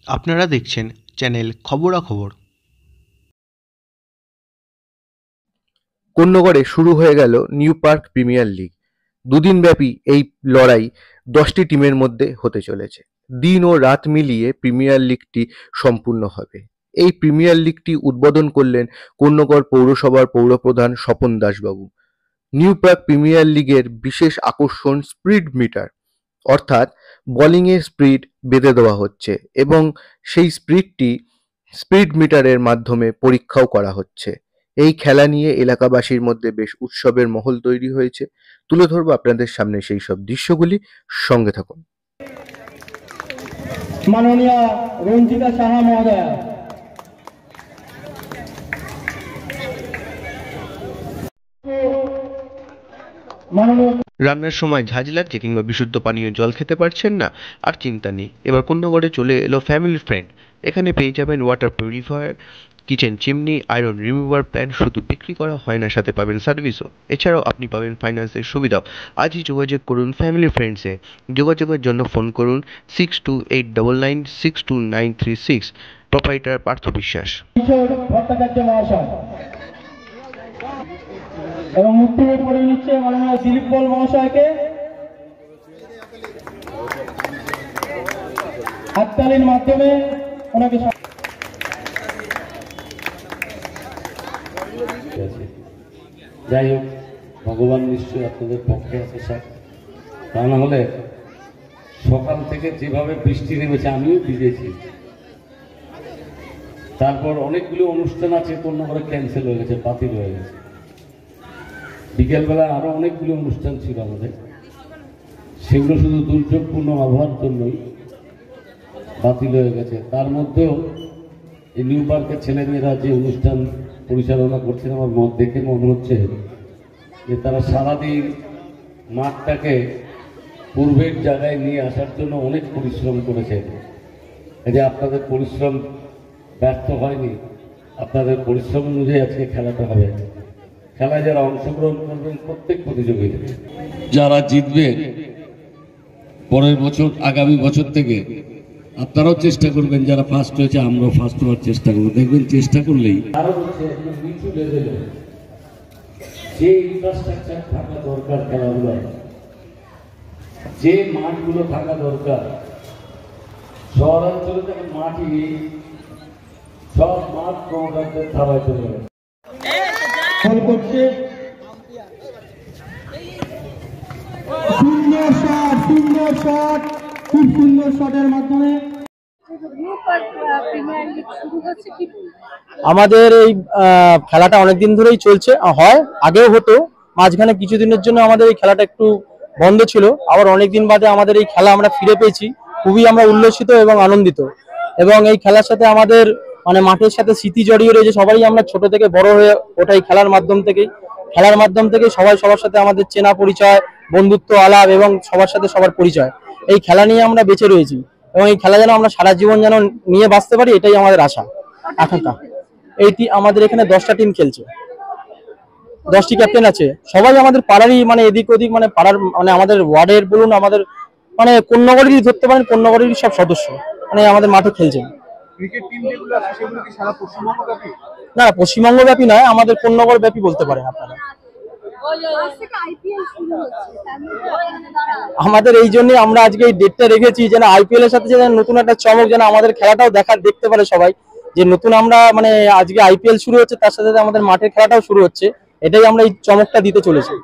আপনারা দেখছেন চ্যানেল খবরাখবর। কোন্নগরে শুরু হয়ে গেল নিউ পার্ক প্রিমিয়ার লিগ। দুদিনব্যাপী এই লড়াই 10টি টিমের মধ্যে হতে চলেছে। দিন ও রাত মিলিয়ে প্রিমিয়ার লিগটি সম্পূর্ণ হবে। এই প্রিমিয়ার লিগটি উদ্বোধন করলেন কোন্নগর পৌরসভার পৌরপ্রধান স্বপন দাসবাবু। নিউ পার্ক প্রিমিয়ার লিগের বিশেষ আকর্ষণ স্পিড মিটার, অর্থাৎ বোলিংয়ের স্পিড বেঁধে দেওয়া হচ্ছে এবং সেই স্পিড মিটারের মাধ্যমে পরীক্ষাও করা হচ্ছে। এই খেলা নিয়ে এলাকাবাসীর মধ্যে বেশ উৎসবের মহল তৈরি হয়েছে। তুলে ধরবো আপনাদের সামনে সেই সব দৃশ্যগুলি, সঙ্গে থাকুন। মাননীয় রঞ্জিতা সাহা মহোদয়া, রান্নার সময় ঝাঁঝ লাগছে কিংবা বিশুদ্ধ পানীয় জল খেতে পারছেন না, আর চিন্তা নেই, এবার কোন্নগরে চলে এলো ফ্যামিলি ফ্রেন্ড। এখানে পেয়ে যাবেন water purifier, kitchen chimney, iron remover pan. শুধু বিক্রি করা হয় না, সাথে পাবেন সার্ভিসও। এছাড়াও আপনি পাবেন ফাইন্যান্সের সুবিধাও। আজই যোগাযোগ করুন ফ্যামিলি ফ্রেন্ডসে। যোগাযোগের জন্য ফোন করুন 6289962936। প্রোপাইটার পার্থ বিশ্বাস। ভট্টাচার্য মহাশয় এবং মুক্তি করে নিচ্ছে মাননীয় দিলীপ বল মহাশয়কে। হাততালির মাধ্যমে ওনাকে যাই হোক, ভগবান নিশ্চয়ই আপনাদের পক্ষে আছে স্যার। তা না হলে সকাল থেকে যেভাবে বৃষ্টি নেমেছে আমিও ভিজেছি। তারপর অনেকগুলো অনুষ্ঠান আছে কোন্নগরে ক্যান্সেল হয়ে গেছে, বাতিল হয়ে গেছে। বিকেলবেলা আরো অনেকগুলো অনুষ্ঠান ছিল আমাদের, সেগুলো শুধু দুর্যোগপূর্ণ আবহাওয়ার জন্যই বাতিল হয়ে গেছে। তার মধ্যেও এই নিউ পার্কের ছেলেমেয়েরা যে অনুষ্ঠান পরিচালনা করছেন, আমার মত দেখে মনে হচ্ছে যে তারা সারাদিন মাঠটাকে পূর্বের জায়গায় নিয়ে আসার জন্য অনেক পরিশ্রম করেছে। এই যে আপনাদের পরিশ্রম ব্যর্থ হয়নি, আপনাদের পরিশ্রম অনুযায়ী আজকে খেলাটা হবে। খেলায় যারা অংশগ্রহণ করবেন প্রত্যেক প্রতিযোগিতা যারা জিতবে, পরের বছর আগামী বছর থেকে আপনারাও চেষ্টা করবেন, যারা ফার্স্ট হয়েছে আমরাও ফার্স্ট হওয়ার চেষ্টা করবো। দেখবেন চেষ্টা করলেই আরো হচ্ছে নিচু লেভেলে যে ইনফ্রাস্ট্রাকচার থাকা দরকার, খেলাধুলা যে মাঠগুলো থাকা দরকার, শহরাঞ্চলে যেমন মাঠই নেই, সব মাঠ প্রমোটারদের থাবায় চলে গেছে। করছে সুন্দর শট, সুন্দর শট, খুব সুন্দর শটের মাধ্যমে আমাদের এই খেলাটা অনেকদিন ধরেই চলছে, হয় আগেও হতো, মাঝখানে কিছুদিনের জন্য আমাদের এই খেলাটা একটু বন্ধ ছিল। আবার অনেকদিন বাদে আমাদের এই খেলা আমরা ফিরে পেয়েছি, খুবই আমরা উল্লসিত এবং আনন্দিত। এবং এই খেলার সাথে আমাদের মানে মাঠের সাথে স্মৃতি জড়িয়ে রয়েছে। সবাই আমরা ছোট থেকে বড় হয়ে ওটাই খেলার মাধ্যম থেকে সবাই সবার সাথে আমাদের চেনা পরিচয়, বন্ধুত্ব আলাপ এবং সবার সাথে সবার পরিচয়। এই খেলা নিয়ে আমরা বেঁচে রয়েছি এবং এই খেলা যেন আমরা সারা জীবন যেন নিয়ে বাঁচতে পারি, এটাই আমাদের আকাঙ্ক্ষা। এইটি আমাদের এখানে 10টা টিম খেলছে, 10টি ক্যাপ্টেন আছে। সবাই আমাদের পাড়ারই, মানে এদিক ওদিক, মানে পাড়ার, মানে আমাদের ওয়ার্ডের বলুন, আমাদের মানে কোন্নগরেরই ধরতে পারেন, কোন্নগরেরই সব সদস্য মানে আমাদের মাঠে খেলছেন। না, পশ্চিমবঙ্গ ব্যাপী নয়, আমাদের কোন্নগর ব্যাপী বলতে পারেন আপনারা। আমাদের এই জন্যই আমরা আজকে এই ডেটটা রেখেছি, যেন আইপিএল এর সাথে যেন নতুন একটা চমক, যেন আমাদের খেলাটাও দেখতে পারে সবাই, যে নতুন আমরা মানে আজকে আইপিএল শুরু হচ্ছে, তার সাথে আমাদের মাঠের খেলাটাও শুরু হচ্ছে। এটাই আমরা এই চমকটা দিতে চলেছি।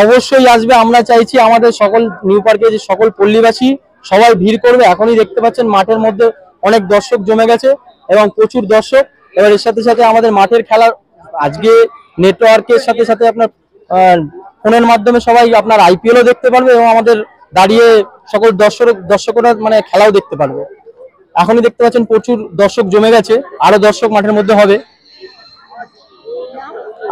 অবশ্যই আসবে, আমরা চাইছি আমাদের সকল নিউ পার্কে যে সকল পল্লীবাসী সবাই ভিড় করবে। এখনই দেখতে পাচ্ছেন মাঠের মধ্যে অনেক দর্শক জমে গেছে এবং প্রচুর দর্শক। এবার এর সাথে সাথে আমাদের মাঠের খেলা আজকে নেটওয়ার্কের সাথে সাথে আপনার ফোনের মাধ্যমে সবাই আপনার আইপিএলও দেখতে পারবে এবং আমাদের দাঁড়িয়ে সকল দর্শকরা মানে খেলাও দেখতে পারবে। এখনই দেখতে পাচ্ছেন প্রচুর দর্শক জমে গেছে, আরো দর্শক মাঠের মধ্যে হবে।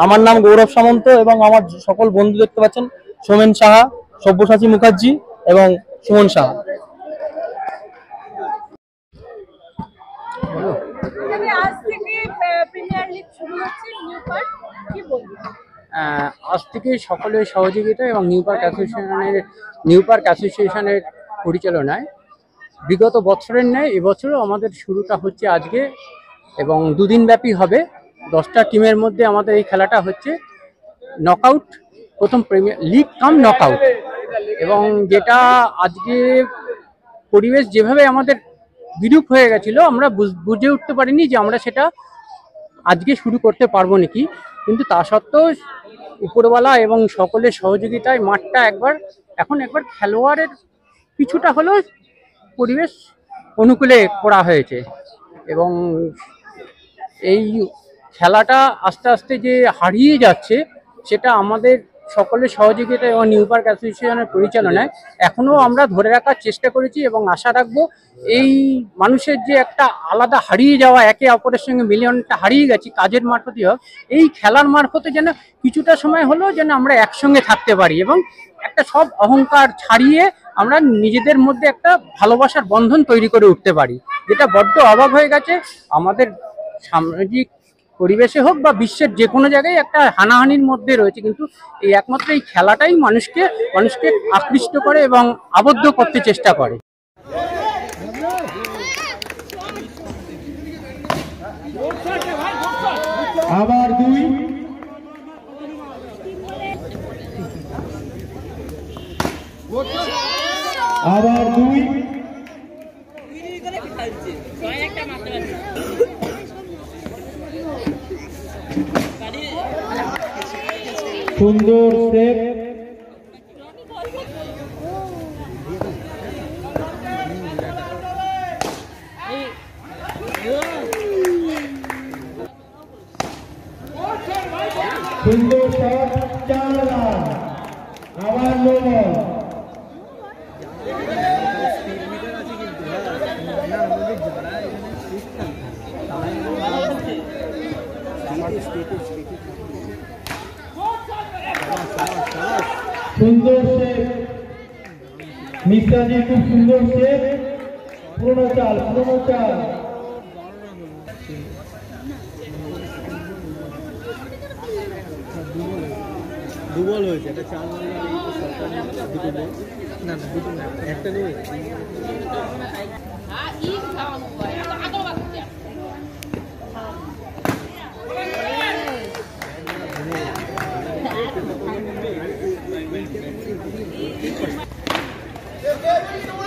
আমার নাম গৌরব সামন্ত এবং আমার সকল বন্ধু দেখতে পাচ্ছেন সোমেন সাহা, সব্যসাচী মুখার্জি এবং সুমন সাহা। আজ থেকে সকলের সহযোগিতা এবং নিউ পার্ক অ্যাসোসিয়েশনের পরিচালনায় বিগত বছরের ন্যায় এবছরও আমাদের শুরুটা হচ্ছে আজকে এবং দুদিনব্যাপী হবে। 10টা টিমের মধ্যে আমাদের এই খেলাটা হচ্ছে নকআউট, প্রথম প্রিমিয়ার লিগ কাম নকআউট। এবং যেটা আজকে পরিবেশ যেভাবে আমাদের বিরূপ হয়ে গেছিল, আমরা বুঝে উঠতে পারিনি যে আমরা সেটা আজকে শুরু করতে পারবো নাকি, কিন্তু তা সত্ত্বেও উপরওয়ালা এবং সকলের সহযোগিতায় মাঠটা এখন একবার খেলোয়াড়ের কিছুটা হলেও পরিবেশ অনুকূলে করা হয়েছে। এবং এই খেলাটা আস্তে আস্তে যে হারিয়ে যাচ্ছে সেটা আমাদের সকলের সহযোগিতা এবং নিউ পার্ক অ্যাসোসিয়েশনের পরিচালনায় এখনও আমরা ধরে রাখার চেষ্টা করেছি এবং আশা রাখবো এই মানুষের যে একটা আলাদা হারিয়ে যাওয়া, একে অপরের সঙ্গে মিলনটা হারিয়ে গেছি কাজের মারফতই হোক, এই খেলার মারফতে যেন কিছুটা সময় হলেও যেন আমরা একসঙ্গে থাকতে পারি এবং একটা সব অহংকার ছাড়িয়ে আমরা নিজেদের মধ্যে একটা ভালোবাসার বন্ধন তৈরি করে উঠতে পারি, যেটা বড্ড অভাব হয়ে গেছে আমাদের সামাজিক পরিবেশে হোক বা বিশ্বের যে কোনো জায়গায় একটা হানাহানির মধ্যে রয়েছে। কিন্তু এই একমাত্র এই খেলাটাই মানুষকে আকৃষ্ট করে এবং আবদ্ধ করতে চেষ্টা করে। আবার দুই, আবার দুই, সুন্দর সেভ, সুন্দর শট, 4 রান। আবার নো বল। সুন্দর সেভ, মিশ্রাজি খুব সুন্দর সেভ, পুরনো চাল। দুবল হয়েছে, এটা 4 বল দুটো বল না দুটো না একটা নেই। Yes,